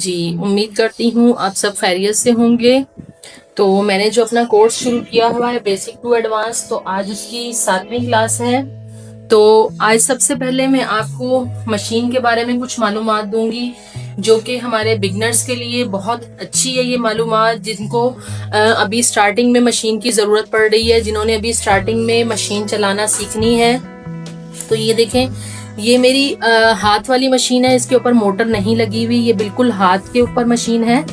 जी, उम्मीद करती हूँ आप सब खैरियत से होंगे। तो मैंने जो अपना कोर्स शुरू किया हुआ है बेसिक टू एडवांस, तो आज उसकी 7वीं क्लास है। तो आज सबसे पहले मैं आपको मशीन के बारे में कुछ मालूमात दूंगी, जो कि हमारे बिगनर्स के लिए बहुत अच्छी है। ये मालूमात जिनको अभी स्टार्टिंग में मशीन की ज़रूरत पड़ रही है, जिन्होंने अभी स्टार्टिंग में मशीन चलाना सीखनी है। तो ये देखें, ये मेरी हाथ वाली मशीन है, इसके ऊपर मोटर नहीं लगी हुई, ये बिल्कुल हाथ के ऊपर मशीन है।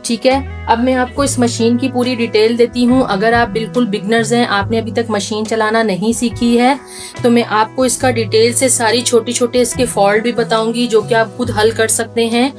ठीक है, अब मैं आपको इस मशीन की पूरी डिटेल देती हूँ। अगर आप बिल्कुल बिगनर्स हैं, आपने अभी तक मशीन चलाना नहीं सीखी है, तो मैं आपको इसका डिटेल से सारी छोटे छोटे इसके फॉल्ट भी बताऊंगी, जो कि आप खुद हल कर सकते हैं।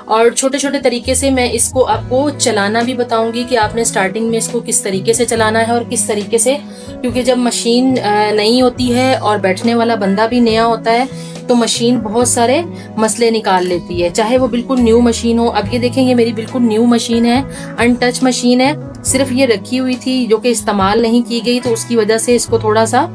और छोटे छोटे तरीके से मैं इसको आपको चलाना भी बताऊंगी कि आपने स्टार्टिंग में इसको किस तरीके से चलाना है और किस तरीके से, क्योंकि जब मशीन नई होती है और बैठने वाला बंदा भी नया होता है, तो मशीन बहुत सारे मसले निकाल लेती है, चाहे वो बिल्कुल न्यू मशीन हो। अब ये देखें, ये मेरी बिल्कुल न्यू मशीन है, अनटच मशीन है, सिर्फ ये रखी हुई थी जो कि इस्तेमाल नहीं की गई, तो उसकी वजह से इसको थोड़ा सा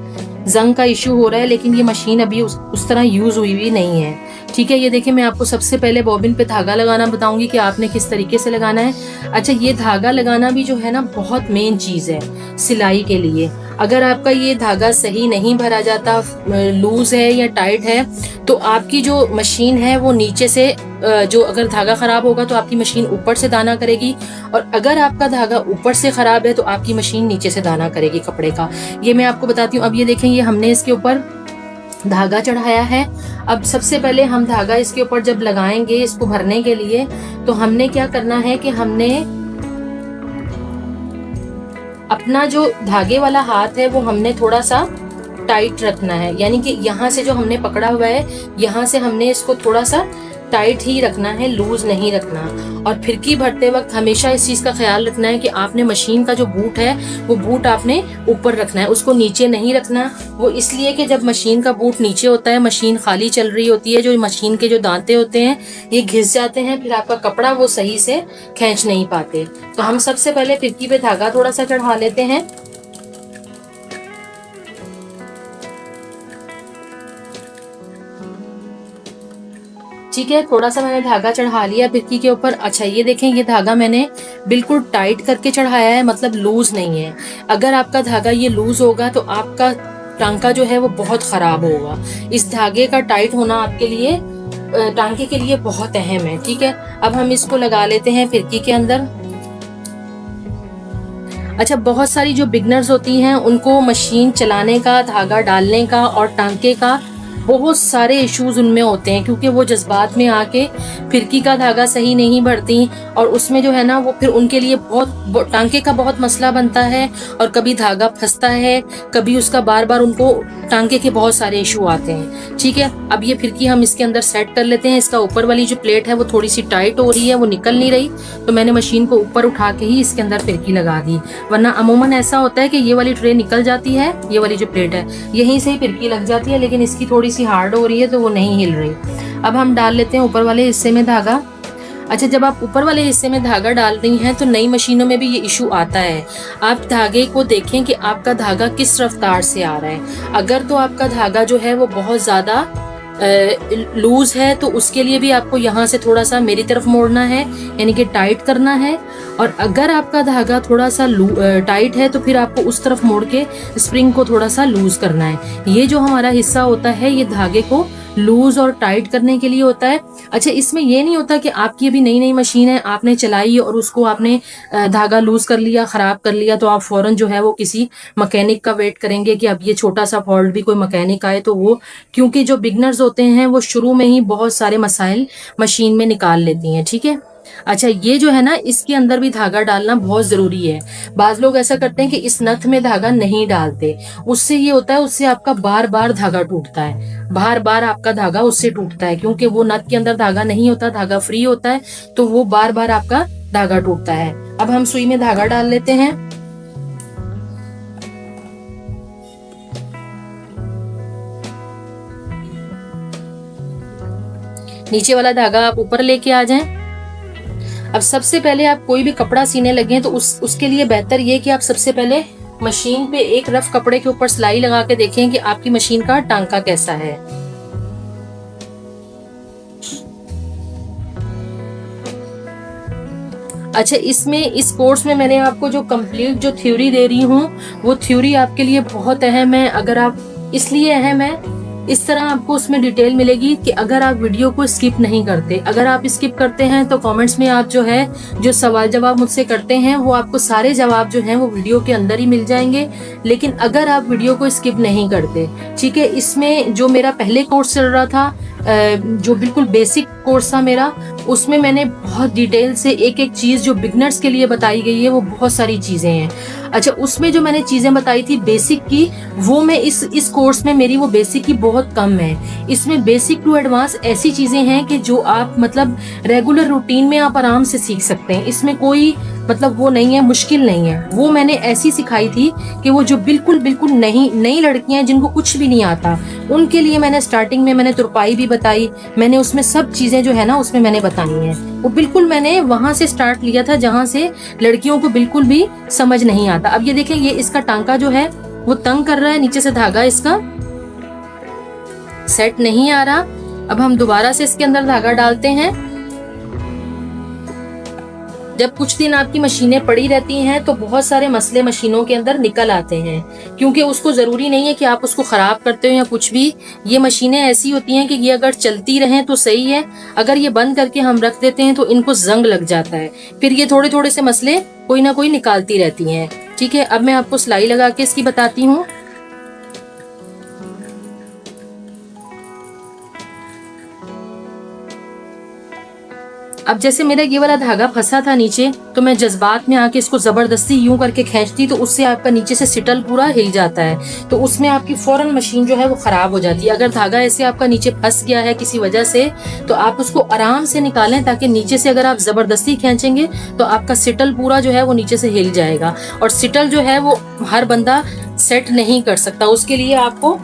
जंग का इशू हो रहा है, लेकिन ये मशीन अभी उस तरह यूज हुई नहीं है। ठीक है, ये देखिए, मैं आपको सबसे पहले बॉबिन पे धागा लगाना बताऊंगी कि आपने किस तरीके से लगाना है। अच्छा, ये धागा लगाना भी जो है ना, बहुत मेन चीज है सिलाई के लिए। अगर आपका ये धागा सही नहीं भरा जाता, लूज है या टाइट है, तो आपकी जो मशीन है वो नीचे से जो, अगर धागा खराब होगा तो आपकी मशीन ऊपर से दाना करेगी, और अगर आपका धागा ऊपर से खराब है तो आपकी मशीन नीचे से दाना करेगी कपड़े का। ये मैं आपको बताती हूँ। अब ये देखें, ये हमने इसके ऊपर धागा चढ़ाया है। अब सबसे पहले हम धागा इसके ऊपर जब लगाएंगे इसको भरने के लिए, तो हमने क्या करना है कि हमने अपना जो धागे वाला हाथ है वो हमने थोड़ा सा टाइट रखना है, यानी कि यहाँ से जो हमने पकड़ा हुआ है, यहाँ से हमने इसको थोड़ा सा टाइट ही रखना है, लूज नहीं रखना। और फिरकी भरते वक्त हमेशा इस चीज का ख्याल रखना है कि आपने मशीन का जो बूट है वो बूट आपने ऊपर रखना है, उसको नीचे नहीं रखना। वो इसलिए कि जब मशीन का बूट नीचे होता है, मशीन खाली चल रही होती है, जो मशीन के जो दांते होते हैं ये घिस जाते हैं, फिर आपका कपड़ा वो सही से खींच नहीं पाते। तो हम सबसे पहले फिरकी पे धागा थोड़ा सा चढ़ा लेते हैं। ठीक है, थोड़ा सा मैंने धागा चढ़ा लिया फिरकी के ऊपर। अच्छा, ये देखें, ये धागा मैंने बिल्कुल टाइट करके चढ़ाया है, मतलब लूज नहीं है। अगर आपका धागा ये लूज होगा तो आपका टांका जो है वो बहुत खराब होगा। इस धागे का टाइट होना आपके लिए, टांके के लिए बहुत अहम है। ठीक है, अब हम इसको लगा लेते हैं फिरकी के अंदर। अच्छा, बहुत सारी जो बिगनर्स होती हैं उनको मशीन चलाने का, धागा डालने का और टांके का बहुत सारे इश्यूज उनमें होते हैं, क्योंकि वो जज्बात में आके फिरकी का धागा सही नहीं भरती, और उसमें जो है ना वो फिर उनके लिए बहुत टांके का बहुत मसला बनता है, और कभी धागा फंसता है, कभी उसका बार बार उनको टांके के बहुत सारे इशू आते हैं। ठीक है, अब ये फिरकी हम इसके अंदर सेट कर लेते हैं। इसका ऊपर वाली जो प्लेट है वो थोड़ी सी टाइट हो रही है, वो निकल नहीं रही, तो मैंने मशीन को ऊपर उठा के ही इसके अंदर फिरकी लगा दी, वरना अमूमन ऐसा होता है कि ये वाली ट्रे निकल जाती है, ये वाली जो प्लेट है यहीं से ही फिरकी लग जाती है, लेकिन इसकी थोड़ी सी हार्ड हो रही है तो वो नहीं हिल रही। अब हम डाल लेते हैं ऊपर वाले हिस्से में धागा। अच्छा, जब आप ऊपर वाले हिस्से में धागा डाल रही हैं तो नई मशीनों में भी ये इशू आता है। आप धागे को देखें कि आपका धागा किस रफ्तार से आ रहा है। अगर तो आपका धागा जो है वो बहुत ज़्यादा लूज है, तो उसके लिए भी आपको यहाँ से थोड़ा सा मेरी तरफ मोड़ना है, यानी कि टाइट करना है। और अगर आपका धागा थोड़ा सा टाइट है तो फिर आपको उस तरफ मोड़ के स्प्रिंग को थोड़ा सा लूज करना है। ये जो हमारा हिस्सा होता है ये धागे को लूज और टाइट करने के लिए होता है। अच्छा, इसमें ये नहीं होता कि आपकी अभी नई नई मशीन है, आपने चलाई और उसको आपने धागा लूज कर लिया, खराब कर लिया, तो आप फौरन जो है वो किसी मैकेनिक का वेट करेंगे कि अब ये छोटा सा फॉल्ट भी कोई मैकेनिक आए तो वो, क्योंकि जो बिगनर्स होते हैं वो शुरू में ही बहुत सारे मसाइल मशीन में निकाल लेती हैं। ठीक है, अच्छा, ये जो है ना, इसके अंदर भी धागा डालना बहुत जरूरी है। बाज लोग ऐसा करते हैं कि इस नथ में धागा नहीं डालते, उससे ये होता है, उससे आपका बार बार धागा टूटता है, बार बार आपका धागा उससे टूटता है, क्योंकि वो नथ के अंदर धागा नहीं होता, धागा फ्री होता है, तो वो बार बार आपका धागा टूटता है। अब हम सुई में धागा डाल लेते हैं। नीचे वाला धागा आप ऊपर लेके आ जाएं। अब सबसे पहले आप कोई भी कपड़ा सीने लगे तो उसके लिए बेहतर ये कि आप सबसे पहले मशीन पे एक रफ कपड़े के ऊपर सिलाई लगा के देखें कि आपकी मशीन का टांका कैसा है। अच्छा, इसमें इस कोर्स में मैंने आपको जो कंप्लीट जो थ्योरी दे रही हूँ वो थ्योरी आपके लिए बहुत अहम है। अगर आप इसलिए अहम है, इस तरह आपको उसमें डिटेल मिलेगी कि अगर आप वीडियो को स्किप नहीं करते। अगर आप स्किप करते हैं तो कमेंट्स में आप जो है जो सवाल जवाब मुझसे करते हैं वो आपको सारे जवाब जो हैं वो वीडियो के अंदर ही मिल जाएंगे। लेकिन अगर आप वीडियो को स्किप नहीं करते, ठीक है, इसमें जो मेरा पहले कोर्स चल रहा था, जो बिल्कुल बेसिक कोर्स था मेरा, उसमें मैंने बहुत डिटेल से एक एक चीज़ जो बिगनर्स के लिए बताई गई है वो बहुत सारी चीज़ें हैं। अच्छा, उसमें जो मैंने चीज़ें बताई थी बेसिक की, वो मैं इस कोर्स में मेरी वो बेसिक की बहुत कम है। इसमें बेसिक टू एडवांस ऐसी चीज़ें हैं कि जो आप मतलब रेगुलर रूटीन में आप आराम से सीख सकते हैं। इसमें कोई मतलब वो नहीं है, मुश्किल नहीं है। वो मैंने ऐसी सिखाई थी कि वो जो बिल्कुल बिल्कुल नई लड़कियां हैं जिनको कुछ भी नहीं आता, उनके लिए मैंने स्टार्टिंग में मैंने तुरपाई भी बताई। मैंने उसमें सब चीज़ें जो है ना उसमें मैंने बताई हैं। वो बिल्कुल मैंने वहां से स्टार्ट लिया था जहां से लड़कियों को बिल्कुल भी समझ नहीं आता। अब ये देखें, ये इसका टांका जो है वो तंग कर रहा है, नीचे से धागा इसका सेट नहीं आ रहा। अब हम दोबारा से इसके अंदर धागा डालते हैं। जब कुछ दिन आपकी मशीनें पड़ी रहती हैं तो बहुत सारे मसले मशीनों के अंदर निकल आते हैं, क्योंकि उसको ज़रूरी नहीं है कि आप उसको ख़राब करते हो या कुछ भी। ये मशीनें ऐसी होती हैं कि ये अगर चलती रहें तो सही है, अगर ये बंद करके हम रख देते हैं तो इनको जंग लग जाता है, फिर ये थोड़े थोड़े से मसले कोई ना कोई निकालती रहती हैं। ठीक है, अब मैं आपको सिलाई लगा के इसकी बताती हूँ। अब जैसे मेरा ये वाला धागा फंसा था नीचे, तो मैं जज्बात में आके इसको जबरदस्ती यूं करके खींचती तो उससे आपका नीचे से सिटल पूरा हिल जाता है, तो उसमें आपकी फौरन मशीन जो है वो खराब हो जाती है। अगर धागा ऐसे आपका नीचे फंस गया है किसी वजह से, तो आप उसको आराम से निकालें, ताकि नीचे से अगर आप जबरदस्ती खींचेंगे तो आपका सिटल पूरा जो है वो नीचे से हिल जाएगा। और सिटल जो है वो हर बंदा सेट नहीं कर सकता, उसके लिए आपको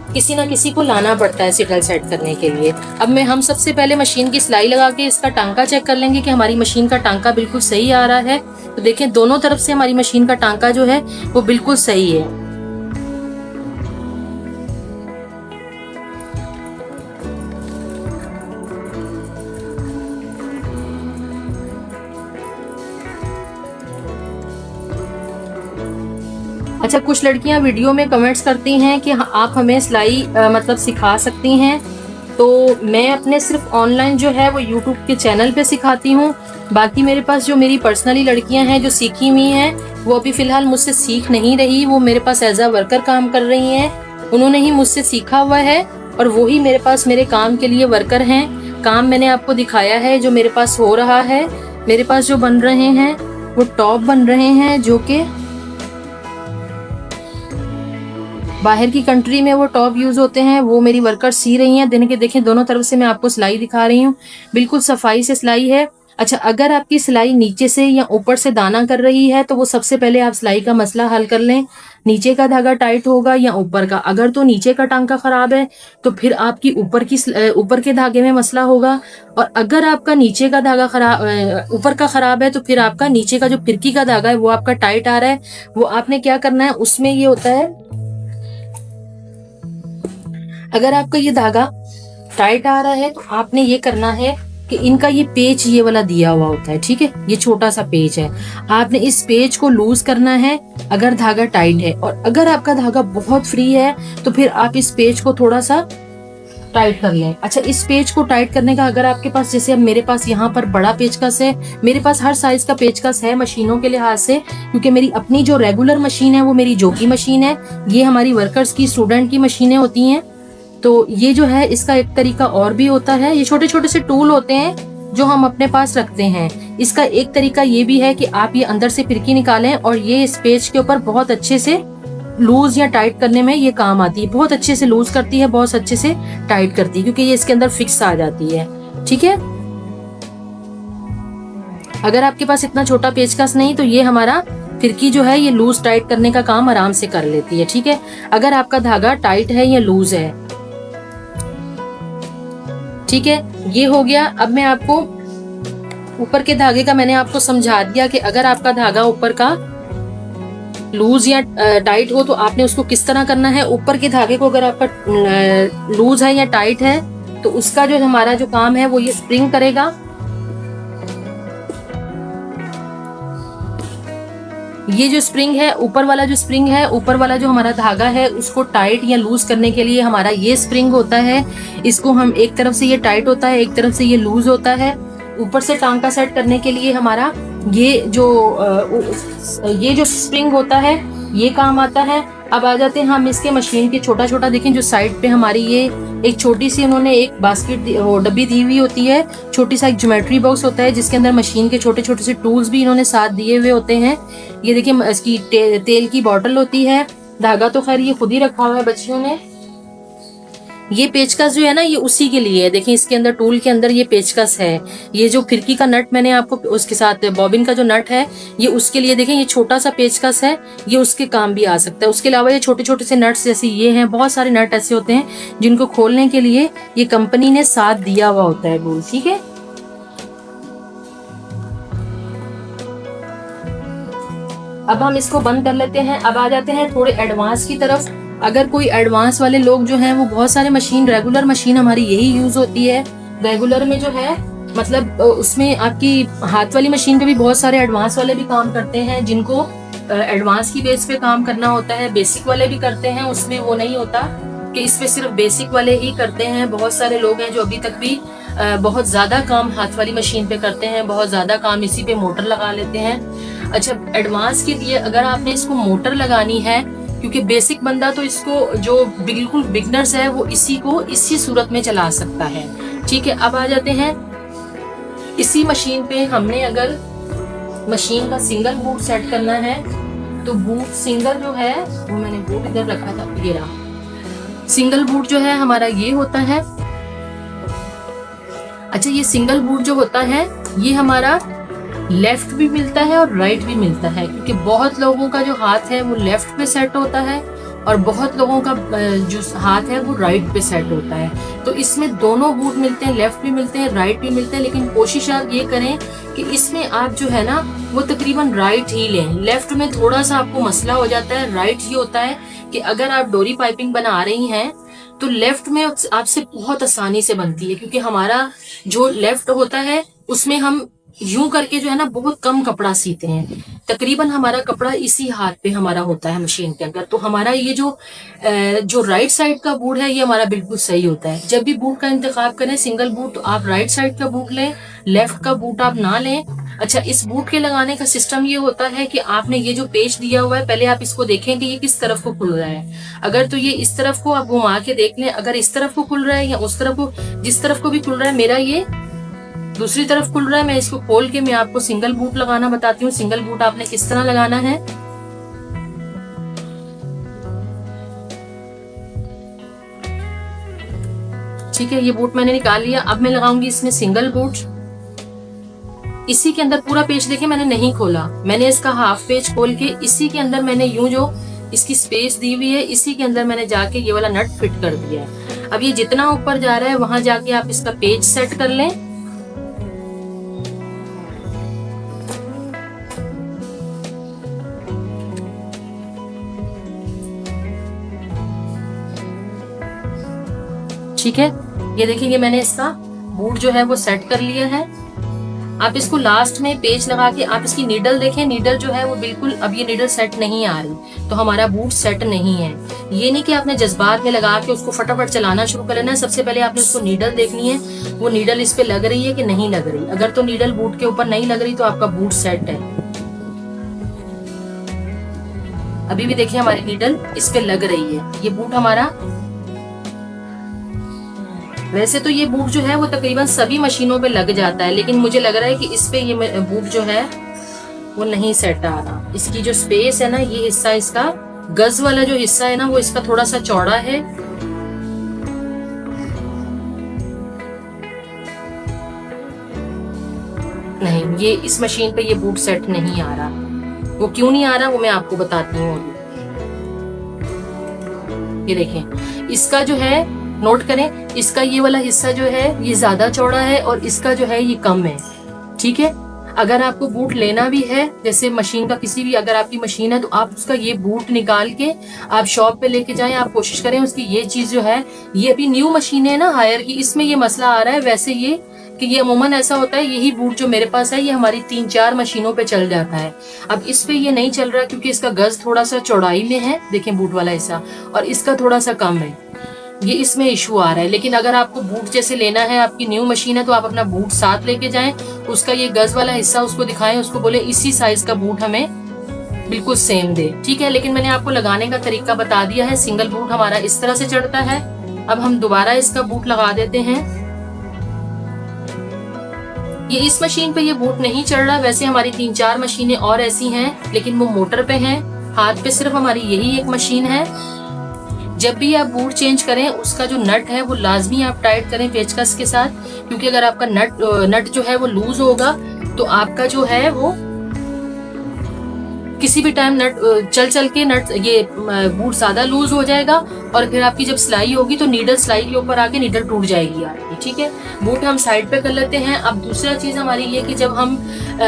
किसी ना किसी को लाना पड़ता है सिटल सेट करने के लिए। अब हम सबसे पहले मशीन की सिलाई लगा के इसका टांका चेक कर लेंगे कि हमारी मशीन का टांका बिल्कुल सही आ रहा है। तो देखें, दोनों तरफ से हमारी मशीन का टांका जो है वो बिल्कुल सही है। अच्छा, कुछ लड़कियां वीडियो में कमेंट्स करती हैं कि आप हमें सिलाई मतलब सिखा सकती हैं। तो मैं अपने सिर्फ ऑनलाइन जो है वो यूट्यूब के चैनल पे सिखाती हूँ। बाकी मेरे पास जो मेरी पर्सनली लड़कियां हैं जो सीखी हुई हैं, वो अभी फ़िलहाल मुझसे सीख नहीं रही, वो मेरे पास एज अ वर्कर काम कर रही हैं। उन्होंने ही मुझसे सीखा हुआ है और वही मेरे पास मेरे काम के लिए वर्कर हैं। काम मैंने आपको दिखाया है जो मेरे पास हो रहा है। मेरे पास जो बन रहे हैं वो टॉप बन रहे हैं, जो कि बाहर की कंट्री में वो टॉप यूज होते हैं, वो मेरी वर्कर सी रही हैं। दिन के देखें, दोनों तरफ से मैं आपको सिलाई दिखा रही हूँ, बिल्कुल सफाई से सिलाई है। अच्छा, अगर आपकी सिलाई नीचे से या ऊपर से दाना कर रही है तो वो सबसे पहले आप सिलाई का मसला हल कर लें, नीचे का धागा टाइट होगा या ऊपर का। अगर तो नीचे का टांका खराब है तो फिर आपकी ऊपर के धागे में मसला होगा, और अगर आपका नीचे का धागा खराब ऊपर का खराब है तो फिर आपका नीचे का जो फिरकी का धागा है वो आपका टाइट आ रहा है। वो आपने क्या करना है, उसमें ये होता है, अगर आपका ये धागा टाइट आ रहा है तो आपने ये करना है कि इनका ये पेच ये वाला दिया हुआ होता है, ठीक है, ये छोटा सा पेच है, आपने इस पेच को लूज करना है अगर धागा टाइट है। और अगर आपका धागा बहुत फ्री है तो फिर आप इस पेच को थोड़ा सा टाइट कर लें। अच्छा, इस पेच को टाइट करने का, अगर आपके पास, जैसे अब मेरे पास यहाँ पर बड़ा पेचकस है, मेरे पास हर साइज का पेचकस है मशीनों के लिहाज से, क्योंकि मेरी अपनी जो रेगुलर मशीन है वो मेरी जोकी मशीन है, ये हमारी वर्कर्स की, स्टूडेंट की मशीनें होती हैं। तो ये जो है इसका एक तरीका और भी होता है, ये छोटे छोटे से टूल होते हैं जो हम अपने पास रखते हैं। इसका एक तरीका ये भी है कि आप ये अंदर से फिरकी निकालें और ये इस पेच के ऊपर बहुत अच्छे से लूज या टाइट करने में ये काम आती है। बहुत अच्छे से लूज करती है, बहुत अच्छे से टाइट करती है, क्योंकि ये इसके अंदर फिक्स आ जाती है। ठीक है, अगर आपके पास इतना छोटा पेचकस नहीं तो ये हमारा फिरकी जो है ये लूज टाइट करने का काम आराम से कर लेती है। ठीक है, अगर आपका धागा टाइट है या लूज है। ठीक है, ये हो गया। अब मैं आपको ऊपर के धागे का मैंने आपको समझा दिया कि अगर आपका धागा ऊपर का लूज या टाइट हो तो आपने उसको किस तरह करना है। ऊपर के धागे को अगर आपका लूज है या टाइट है तो उसका जो हमारा जो काम है वो ये स्प्रिंग करेगा। ये जो स्प्रिंग है, ऊपर वाला जो स्प्रिंग है, ऊपर वाला जो हमारा धागा है उसको टाइट या लूज करने के लिए हमारा ये स्प्रिंग होता है। इसको हम एक तरफ से ये टाइट होता है, एक तरफ से ये लूज होता है। ऊपर से टांका सेट करने के लिए हमारा ये जो स्प्रिंग होता है ये काम आता है। अब आ जाते हैं हम इसके मशीन के छोटा छोटा, देखें जो साइड पे हमारी ये एक छोटी सी उन्होंने एक बास्केट डब्बी दी हुई होती है, छोटी सा एक ज्योमेट्री बॉक्स होता है जिसके अंदर मशीन के छोटे छोटे से टूल्स भी इन्होंने साथ दिए हुए होते हैं। ये देखिए इसकी तेल की बॉटल होती है। धागा तो खैर ये खुद ही रखा हुआ है बच्चियों ने। ये पेचकस जो है ना ये उसी के लिए है। देखिए इसके अंदर टूल के अंदर ये पेचकस है। ये जो फिरकी का नट मैंने आपको उसके साथ बॉबिन का जो नट है ये उसके लिए, देखें ये छोटा सा पेचकस है, ये उसके काम भी आ सकता है। उसके अलावा ये छोटे छोटे से नट्स जैसे ये हैं, बहुत सारे नट ऐसे होते हैं जिनको खोलने के लिए ये कंपनी ने साथ दिया हुआ होता है बोल। ठीक है, अब हम इसको बंद कर लेते हैं। अब आ जाते हैं थोड़े एडवांस की तरफ। अगर कोई एडवांस वाले लोग जो हैं वो बहुत सारे मशीन, रेगुलर मशीन हमारी यही यूज होती है। रेगुलर में जो है मतलब उसमें आपकी हाथ वाली मशीन पे भी बहुत सारे एडवांस वाले भी काम करते हैं जिनको एडवांस की बेस पे काम करना होता है। बेसिक वाले भी करते हैं, उसमें वो नहीं होता कि इस पे सिर्फ बेसिक वाले ही करते हैं। बहुत सारे लोग हैं जो अभी तक भी बहुत ज्यादा काम हाथ वाली मशीन पे करते हैं, बहुत ज्यादा काम इसी पे मोटर लगा लेते हैं। अच्छा, एडवांस के लिए अगर आपने इसको मोटर लगानी है, क्योंकि बेसिक बंदा तो इसको जो बिल्कुल बिगनर्स है वो इसी सूरत में चला सकता है। ठीक है, अब आ जाते हैं इसी मशीन पे हमने अगर मशीन का सिंगल बूट सेट करना है तो बूट सिंगल जो है वो मैंने बूट इधर रखा था, ये रहा। सिंगल बूट जो है हमारा ये होता है। अच्छा, ये सिंगल बूट जो होता है ये हमारा लेफ्ट भी मिलता है और राइट भी मिलता है, क्योंकि बहुत लोगों का जो हाथ है वो लेफ्ट पे सेट होता है और बहुत लोगों का जो हाथ है वो राइट पे सेट होता है। तो इसमें दोनों बूट मिलते हैं, लेफ्ट भी मिलते हैं, राइट भी मिलते हैं। लेकिन कोशिश आप ये करें कि इसमें आप जो है ना वो तकरीबन राइट ही लें। लेफ्ट में थोड़ा सा आपको मसला हो जाता है। राइट ये होता है कि अगर आप डोरी पाइपिंग बना रही हैं तो लेफ्ट में आपसे बहुत आसानी से बनती है, क्योंकि हमारा जो लेफ्ट होता है उसमें हम यूं करके जो है ना बहुत कम कपड़ा सीते हैं। तकरीबन हमारा कपड़ा इसी हाथ पे हमारा होता है मशीन के अंदर। तो हमारा ये जो राइट साइड का बूट है ये हमारा बिल्कुल सही होता है। जब भी बूट का इंतखाब करें सिंगल बूट, तो आप राइट साइड का बूट लें, लेफ्ट का बूट आप ना लें। अच्छा, इस बूट के लगाने का सिस्टम ये होता है कि आपने ये जो पेच दिया हुआ है पहले आप इसको देखें कि ये किस तरफ को खुल रहा है। अगर तो ये इस तरफ को आप घुमा के देख लें, अगर इस तरफ को खुल रहा है या उस तरफ को, जिस तरफ को भी खुल रहा है, मेरा ये दूसरी तरफ खुल रहा है, मैं इसको खोल के मैं आपको सिंगल बूट लगाना बताती हूँ। सिंगल बूट आपने किस तरह लगाना है। ठीक है, ये बूट मैंने निकाल लिया। अब मैं लगाऊंगी इसमें सिंगल बूट। इसी के अंदर पूरा पेज देखें मैंने नहीं खोला, मैंने इसका हाफ पेज खोल के इसी के अंदर मैंने यूं जो इसकी स्पेस दी हुई है इसी के अंदर मैंने जाके ये वाला नट फिट कर दिया है। अब ये जितना ऊपर जा रहा है वहां जाके आप इसका पेज सेट कर लें। ठीक है, ये देखिए मैंने इसका बूट जो है वो सेट कर लिया है। आप इसको लास्ट में पेच लगा के आप इसकी नीडल देखें, नीडल जो है वो बिल्कुल, अब ये नीडल सेट नहीं आ रही तो हमारा बूट सेट नहीं है। ये नहीं कि आपने जज्बात में लगा के उसको फटाफट चलाना शुरू कर लेना है। सबसे पहले आपने उसको नीडल देखनी है, वो नीडल इस पे लग रही है कि नहीं लग रही। अगर तो नीडल बूट के ऊपर नहीं लग रही तो आपका बूट सेट है। अभी भी देखिए हमारी नीडल इस पे लग रही है, ये बूट हमारा। वैसे तो ये बूट जो है वो तकरीबन सभी मशीनों पे लग जाता है, लेकिन मुझे लग रहा है कि इस पे ये बूट जो है वो नहीं सेट आ रहा। इसकी जो स्पेस है ना, ये हिस्सा इसका गज वाला जो हिस्सा है ना वो इसका थोड़ा सा चौड़ा है। नहीं, ये इस मशीन पे ये बूट सेट नहीं आ रहा। वो क्यों नहीं आ रहा वो मैं आपको बताती हूँ। ये देखें, इसका जो है नोट करें, इसका ये वाला हिस्सा जो है ये ज्यादा चौड़ा है और इसका जो है ये कम है। ठीक है, अगर आपको बूट लेना भी है, जैसे मशीन का किसी भी, अगर आपकी मशीन है तो आप उसका ये बूट निकाल के आप शॉप पे लेके जाएं। आप कोशिश करें उसकी ये चीज जो है, ये अभी न्यू मशीन है ना हायर की, इसमें ये मसला आ रहा है। वैसे ये कि ये अमूमन ऐसा होता है, यही बूट जो मेरे पास है ये हमारी 3-4 मशीनों पे चल जाता है। अब इस पे ये नहीं चल रहा क्योंकि इसका गज थोड़ा सा चौड़ाई में है, देखें बूट वाला हिस्सा, और इसका थोड़ा सा कम है, ये इसमें इशू आ रहा है। लेकिन अगर आपको बूट जैसे लेना है, आपकी न्यू मशीन है, तो आप अपना बूट साथ लेके जाएं, उसका ये गज वाला हिस्सा उसको दिखाएं, उसको बोले इसी साइज का बूट हमें बिल्कुल सेम दे, ठीक है। लेकिन मैंने आपको लगाने का तरीका बता दिया है। सिंगल बूट हमारा इस तरह से चढ़ता है। अब हम दोबारा इसका बूट लगा देते हैं। ये इस मशीन पे ये बूट नहीं चढ़ रहा, वैसे हमारी 3-4 मशीनें और ऐसी हैं, लेकिन वो मोटर पे हैं। हाथ पे सिर्फ हमारी यही एक मशीन है। जब भी आप बूट चेंज करें, उसका जो नट है वो लाजमी आप टाइट करें पेचकस के साथ, क्योंकि अगर आपका नट जो है वो लूज होगा तो आपका जो है वो किसी भी टाइम नट चल के नट ये बूट ज्यादा लूज हो जाएगा, और फिर आपकी जब सिलाई होगी तो नीडल सिलाई के ऊपर आके नीडल टूट जाएगी आपकी, ठीक है। बूट हम साइड पे कर लेते हैं। अब दूसरा चीज हमारी ये कि जब हम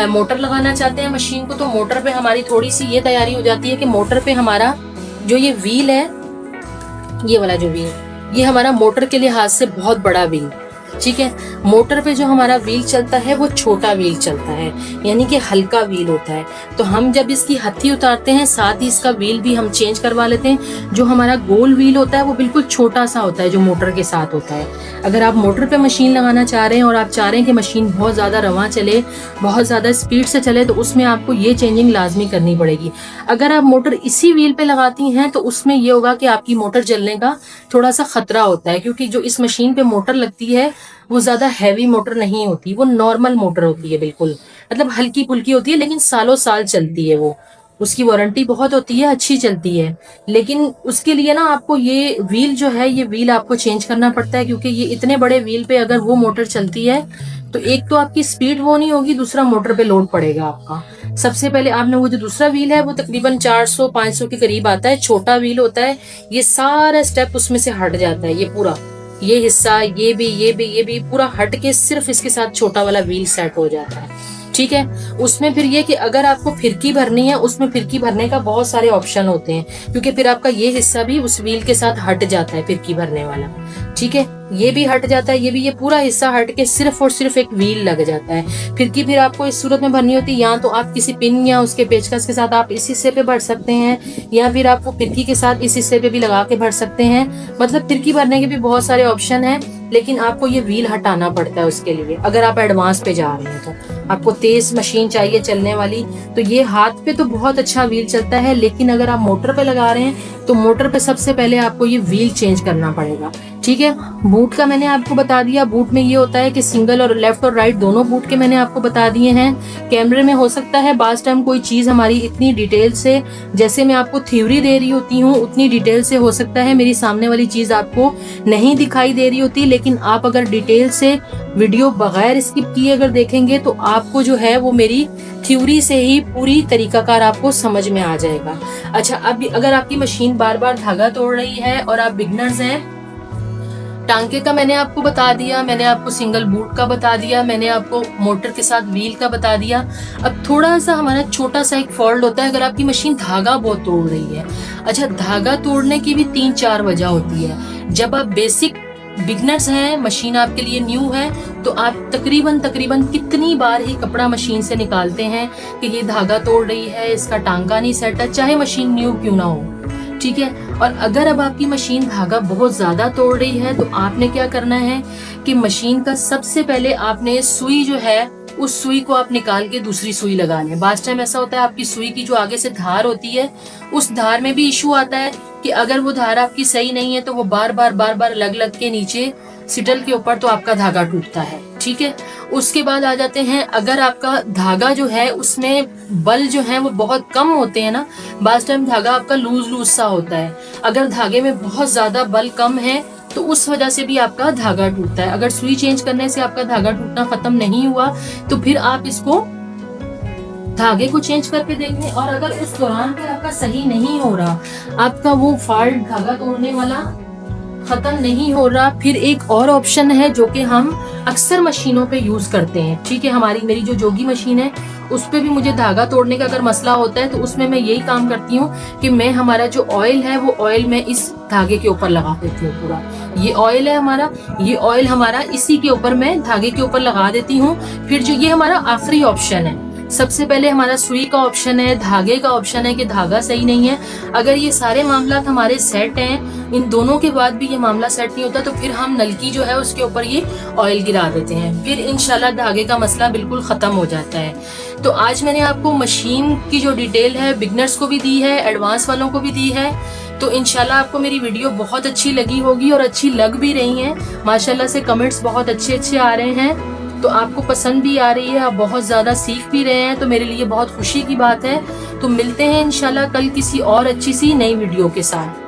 मोटर लगाना चाहते हैं मशीन को, तो मोटर पे हमारी थोड़ी सी ये तैयारी हो जाती है कि मोटर पे हमारा जो ये व्हील है, ये वाला जो व्हील, ये हमारा मोटर के लिहाज से बहुत बड़ा व्हील, ठीक है। मोटर पे जो हमारा व्हील चलता है वो छोटा व्हील चलता है, यानी कि हल्का व्हील होता है। तो हम जब इसकी हत्थी उतारते हैं, साथ ही इसका व्हील भी हम चेंज करवा लेते हैं। जो हमारा गोल व्हील होता है वो बिल्कुल छोटा सा होता है, जो मोटर के साथ होता है। अगर आप मोटर पे मशीन लगाना चाह रहे हैं और आप चाह रहे हैं कि मशीन बहुत ज़्यादा रवां चले, बहुत ज़्यादा स्पीड से चले, तो उसमें आपको ये चेंजिंग लाजमी करनी पड़ेगी। अगर आप मोटर इसी व्हील पे लगाती हैं तो उसमें ये होगा कि आपकी मोटर जलने का थोड़ा सा खतरा होता है, क्योंकि जो इस मशीन पे मोटर लगती है वो ज्यादा हैवी मोटर नहीं होती, वो नॉर्मल मोटर होती है, बिल्कुल मतलब हल्की फुल्की होती है, लेकिन सालों साल चलती है वो। उसकी वारंटी बहुत होती है, अच्छी चलती है। लेकिन उसके लिए ना आपको ये व्हील जो है, ये व्हील आपको चेंज करना पड़ता है, क्योंकि ये इतने बड़े व्हील पे अगर वो मोटर चलती है तो एक तो आपकी स्पीड वो नहीं होगी, दूसरा मोटर पे लोड पड़ेगा आपका। सबसे पहले आपने वो जो दूसरा व्हील है वो तकरीबन 400-500 के करीब आता है, छोटा व्हील होता है। ये सारा स्टेप उसमें से हट जाता है, ये पूरा ये हिस्सा, ये भी पूरा हट के सिर्फ इसके साथ छोटा वाला व्हील सेट हो जाता है, ठीक है। उसमें फिर ये कि अगर आपको फिरकी भरनी है, उसमें फिरकी भरने का बहुत सारे ऑप्शन होते हैं, क्योंकि फिर आपका ये हिस्सा भी उस व्हील के साथ हट जाता है, फिरकी भरने वाला, ठीक है। ये भी हट जाता है, ये पूरा हिस्सा हट के सिर्फ और सिर्फ एक व्हील लग जाता है। फिरकी फिर आपको इस सूरत में भरनी होती है, या तो आप किसी पिन या उसके पेचकस के साथ आप इस हिस्से पे भर सकते हैं, या फिर आपको फिरकी के साथ इस हिस्से पे भी लगा के भर सकते हैं। मतलब फिरकी भरने के भी बहुत सारे ऑप्शन हैं, लेकिन आपको ये व्हील हटाना पड़ता है उसके लिए। अगर आप एडवांस पे जा रहे हैं तो आपको तेज मशीन चाहिए चलने वाली, तो ये हाथ पे तो बहुत अच्छा व्हील चलता है, लेकिन अगर आप मोटर पे लगा रहे हैं तो मोटर पे सबसे पहले आपको ये व्हील चेंज करना पड़ेगा, ठीक है। बूट का मैंने आपको बता दिया। बूट में ये होता है कि सिंगल और लेफ्ट और राइट दोनों बूट के मैंने आपको बता दिए हैं। कैमरे में हो सकता है बाज टाइम कोई चीज हमारी इतनी डिटेल से, जैसे मैं आपको थ्योरी दे रही होती हूँ उतनी डिटेल से हो सकता है मेरी सामने वाली चीज आपको नहीं दिखाई दे रही होती, लेकिन आप अगर डिटेल से वीडियो बगैर स्किप किए अगर देखेंगे तो आपको जो है वो मेरी थ्योरी से ही पूरी तरीकाकार आपको समझ में आ जाएगा। अच्छा, अब अगर आपकी मशीन बार बार धागा तोड़ रही है और आप बिगनर्स हैं, टांके का मैंने आपको बता दिया, मैंने आपको सिंगल बूट का बता दिया, मैंने आपको मोटर के साथ व्हील का बता दिया। अब थोड़ा सा हमारा छोटा सा एक फॉल्ट होता है अगर आपकी मशीन धागा बहुत तोड़ रही है। अच्छा, धागा तोड़ने की भी 3-4 वजह होती है। जब आप बेसिक बिगनर्स हैं, मशीन आपके लिए न्यू है, तो आप तकरीबन कितनी बार ही कपड़ा मशीन से निकालते हैं कि ये धागा तोड़ रही है, इसका टांका नहीं सेट है, चाहे मशीन न्यू क्यों ना हो, ठीक है। और अगर अब आपकी मशीन धागा बहुत ज्यादा तोड़ रही है तो आपने क्या करना है कि मशीन का सबसे पहले आपने सुई जो है उस सुई को आप निकाल के दूसरी सुई लगानी है। बास्ट टाइम ऐसा होता है आपकी सुई की जो आगे से धार होती है उस धार में भी इशू आता है कि अगर वो धार आपकी सही नहीं है तो वो बार बार लग के नीचे सिटल के ऊपर तो आपका धागा टूटता है, ठीक है। उसके बाद आ जाते हैं, अगर आपका धागा जो है उसमें बल जो है वो बहुत कम होते हैं ना, बास्ट टाइम धागा आपका लूज सा होता है। अगर धागे में बहुत ज्यादा बल कम है तो उस वजह से भी आपका धागा टूटता है। अगर सुई चेंज करने से आपका धागा टूटना खत्म नहीं हुआ तो फिर आप इसको धागे को चेंज करके देखें। और अगर उस दौरान पे आपका सही नहीं हो रहा, आपका वो फॉल्ट धागा तोड़ने वाला खत्म नहीं हो रहा, फिर एक और ऑप्शन है जो कि हम अक्सर मशीनों पे यूज करते हैं, ठीक है। मेरी जो जोगी मशीन है उस पे भी मुझे धागा तोड़ने का अगर मसला होता है तो उसमें मैं यही काम करती हूँ कि मैं हमारा जो ऑयल है वो ऑयल मैं इस धागे के ऊपर लगा देती हूँ पूरा। ये ऑयल है हमारा, ये ऑयल हमारा इसी के ऊपर मैं धागे के ऊपर लगा देती हूँ। फिर जो ये हमारा आखिरी ऑप्शन है, सबसे पहले हमारा सुई का ऑप्शन है, धागे का ऑप्शन है कि धागा सही नहीं है। अगर ये सारे मामला हमारे सेट हैं, इन दोनों के बाद भी ये मामला सेट नहीं होता, तो फिर हम नलकी जो है उसके ऊपर ये ऑयल गिरा देते हैं। फिर इंशाल्लाह धागे का मसला बिल्कुल ख़त्म हो जाता है। तो आज मैंने आपको मशीन की जो डिटेल है बिगनर्स को भी दी है, एडवांस वालों को भी दी है। तो इंशाल्लाह आपको मेरी वीडियो बहुत अच्छी लगी होगी और अच्छी लग भी रही है। माशाल्लाह से कमेंट्स बहुत अच्छे अच्छे आ रहे हैं, तो आपको पसंद भी आ रही है, आप बहुत ज़्यादा सीख भी रहे हैं, तो मेरे लिए बहुत खुशी की बात है। तो मिलते हैं इंशाल्लाह कल किसी और अच्छी सी नई वीडियो के साथ।